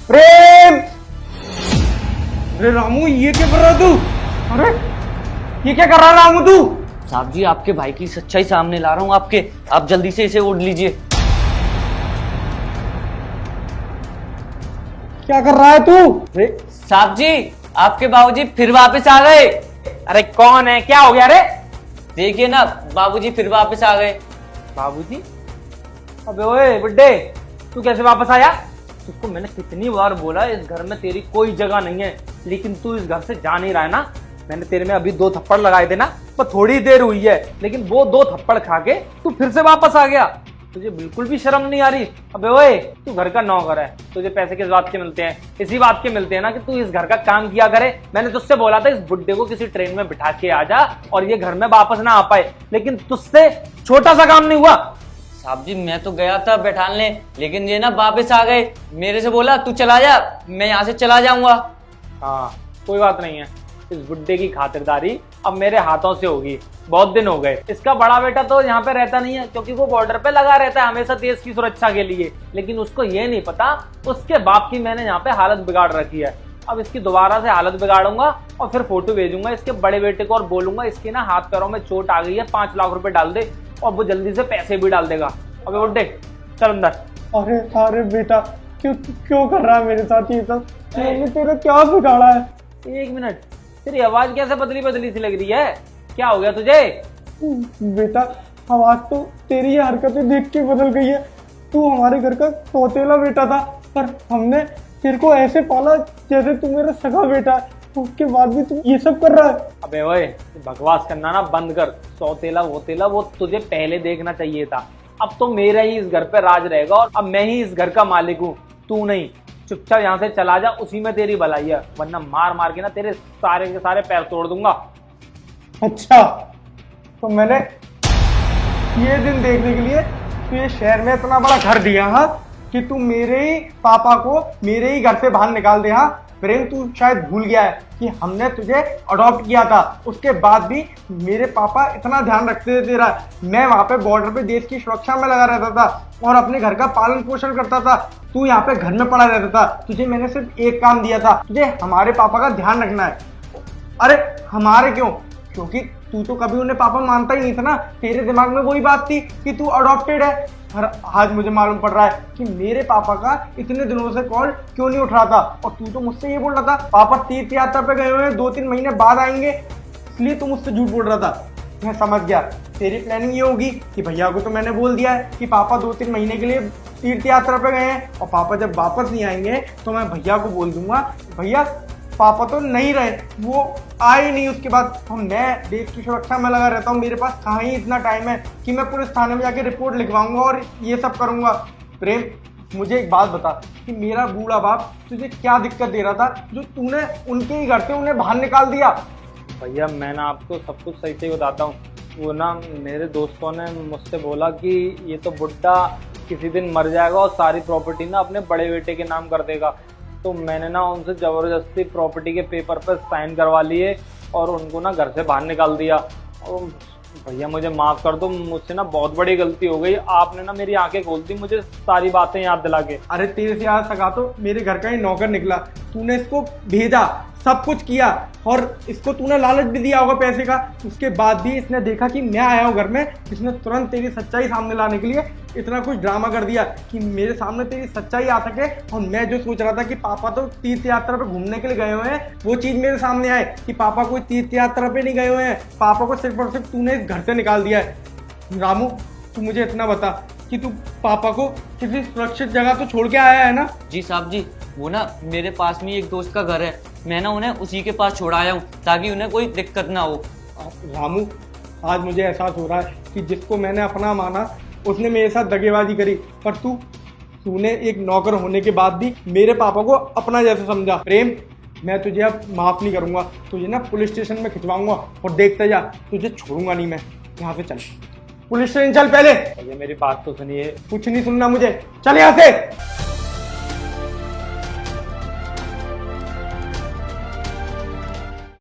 प्रेम। अरे रामू ये क्या कर रहा है तू? अरे ये क्या कर रहा है रामू तू? साहब जी आपके भाई की सच्चाई सामने ला रहा हूँ आपके, आप जल्दी से इसे ओढ़ लीजिए। क्या कर रहा है तू? अरे साहब जी आपके बाबूजी फिर वापस आ गए। अरे कौन है, क्या हो गया? अरे देखिए ना बाबूजी फिर वापस आ गए। बाबूजी? अबे ओए बुड्ढे, तू कैसे वापस आया? तुझको मैंने कितनी बार बोला इस घर में तेरी कोई जगह नहीं है, लेकिन तू इस घर से जा नहीं रहा है ना। मैंने तेरे में अभी 2 थप्पड़ लगाए थे ना, पर थोड़ी देर हुई है, लेकिन वो 2 थप्पड़ खा के तू फिर से वापस आ गया। तुझे बिल्कुल भी शर्म नहीं आ रही? अबे ओए तू घर का नौकर है, तुझे पैसे किस बात के मिलते हैं? इसी बात के मिलते हैं ना कि तू इस घर का काम किया करे। मैंने तुझसे बोला था इस बुड्ढे को किसी ट्रेन में बिठा के आ जा और ये घर में वापस ना आ पाए, लेकिन तुझसे छोटा सा काम नहीं हुआ। साहब जी मैं तो गया था बैठाने, लेकिन ये ना वापस आ गए। मेरे से बोला तू चला जा, मैं यहाँ से चला जाऊंगा। हाँ कोई बात नहीं है, इस बुड्ढे की खातिरदारी अब मेरे हाथों से होगी। बहुत दिन हो गए। इसका बड़ा बेटा तो यहाँ पे रहता नहीं है, क्योंकि वो बॉर्डर पे लगा रहता है हमेशा देश की सुरक्षा के लिए, लेकिन उसको ये नहीं पता उसके बाप की मैंने यहाँ पे हालत बिगाड़ रखी है। अब इसकी दोबारा से हालत बिगाड़ूंगा और फिर फोटो भेजूंगा इसके बड़े बेटे को और बोलूंगा इसके ना हाथ पैरों में चोट आ गई है, 5 लाख रुपए डाल दे, और वो जल्दी से पैसे भी डाल देगा। अबे बुड्ढे चल अंदर। अरे अरे बेटा, क्यों क्यों कर रहा है मेरे साथ ये सब? मैंने तेरा क्या बिगाड़ा है? 1 मिनट, तेरी आवाज कैसे बदली बदली सी लग रही है? क्या हो गया तुझे? बेटा आवाज तो तेरी ये हरकतें देख के बदल गई है। तू हमारे घर का सौतेला बेटा था, पर हमने तेरे को ऐसे पाला जैसे तू मेरा सगा बेटा है। उसके बाद भी तू ये सब कर रहा है। अबे ओए बकवास करना ना बंद कर। सौतेला वोतेला वो तुझे पहले देखना चाहिए था। अब तो मेरा ही इस घर पे राज रहेगा और अब मैं ही इस घर का मालिक हूँ, तू नहीं। चुपचाप यहाँ से चला जा, उसी में तेरी भलाई है, वरना मार मार के ना तेरे सारे के सारे पैर तोड़ दूंगा। अच्छा तो मैंने ये दिन देखने के लिए तुझे शहर में इतना बड़ा घर दिया हाँ, कि तू मेरे ही पापा को मेरे ही घर से बाहर निकाल दे। हाँ प्रेम, तू शायद भूल गया है कि हमने तुझे अडॉप्ट किया था, उसके बाद भी मेरे पापा इतना ध्यान रखते थे तेरा। मैं वहां पे बॉर्डर पे देश की सुरक्षा में लगा रहता था और अपने घर का पालन पोषण करता था। तू यहाँ पे घर में पड़ा रहता था। तुझे मैंने सिर्फ एक काम दिया था, तुझे हमारे पापा का ध्यान रखना है। अरे हमारे क्यों? क्योंकि तू तो कभी उन्हें पापा मानता ही नहीं था ना। तेरे दिमाग में वही बात थी कि तू अडॉप्टेड है। और आज मुझे मालूम पड़ रहा है कि मेरे पापा का इतने दिनों से कॉल क्यों नहीं उठ रहा था। और तू तो मुझसे ये बोल रहा था पापा तीर्थ यात्रा पे गए हुए हैं, 2-3 महीने बाद आएंगे, इसलिए तू मुझसे झूठ बोल रहा था। मैं समझ गया, तेरी प्लानिंग ये होगी कि भैया को तो मैंने बोल दिया है कि पापा 2-3 महीने के लिए तीर्थ यात्रा पे गए हैं, और पापा जब वापस नहीं आएंगे तो मैं भैया को बोल दूंगा भैया पापा तो नहीं रहे, वो आए नहीं। उसके बाद मैं देश की सुरक्षा में लगा रहता हूँ, मेरे पास कहाँ ही इतना टाइम है कि मैं पुलिस थाने में जाके रिपोर्ट लिखवाऊंगा और ये सब करूंगा। प्रेम मुझे एक बात बता कि मेरा बूढ़ा बाप तुझे क्या दिक्कत दे रहा था जो तूने उनके ही घर से उन्हें बाहर निकाल दिया? भैया मैं ना आपको सब कुछ सही से बताता हूँ। वो ना मेरे दोस्तों ने मुझसे बोला कि ये तो बुड्ढा किसी दिन मर जाएगा और सारी प्रॉपर्टी ना अपने बड़े बेटे के नाम कर देगा। तो मैंने ना उनसे ज़बरदस्ती प्रॉपर्टी के पेपर पर साइन करवा लिए और उनको ना घर से बाहर निकाल दिया। और भैया मुझे माफ़ कर दो, मुझसे ना बहुत बड़ी गलती हो गई। आपने ना मेरी आंखें खोल दी मुझे सारी बातें याद दिला के। अरे तेरे से आज सका तो मेरे घर का ही नौकर निकला, तूने इसको भेजा, सब कुछ किया, और इसको तूने लालच भी दिया होगा पैसे का। उसके बाद भी इसने देखा कि मैं आया हूँ घर में, इसने तुरंत तेरी सच्चाई सामने लाने के लिए इतना कुछ ड्रामा कर दिया कि मेरे सामने तेरी सच्चाई आ सके। और मैं जो सोच रहा था कि पापा तो तीर्थ यात्रा पे घूमने के लिए गए हुए हैं, वो चीज़ मेरे सामने आए कि पापा कोई तीर्थ यात्रा पे नहीं गए हुए हैं, पापा को सिर्फ और सिर्फ तूने इस घर से निकाल दिया है। रामू तू मुझे इतना बता कि तू पापा को किसी सुरक्षित जगह तो छोड़ के आया है ना? जी साहब जी, वो ना मेरे पास में एक दोस्त का घर है, मैं ना उन्हें उसी के पास छोड़ आया हूँ ताकि उन्हें कोई दिक्कत ना हो। रामू आज मुझे एहसास हो रहा है कि जिसको मैंने अपना माना उसने मेरे साथ दगेबाजी करी, पर तूने एक नौकर होने के बाद भी मेरे पापा को अपना जैसा समझा। प्रेम मैं तुझे अब माफ़ नहीं करूँगा, तुझे ना पुलिस स्टेशन में खिंचवाऊंगा और देखते जा, तुझे छोड़ूंगा नहीं मैं। यहाँ से चल, पुलिस स्टेशन चल पहले। भैया मेरी बात तो सुनिए। कुछ नहीं सुनना मुझे, चल यहाँ से।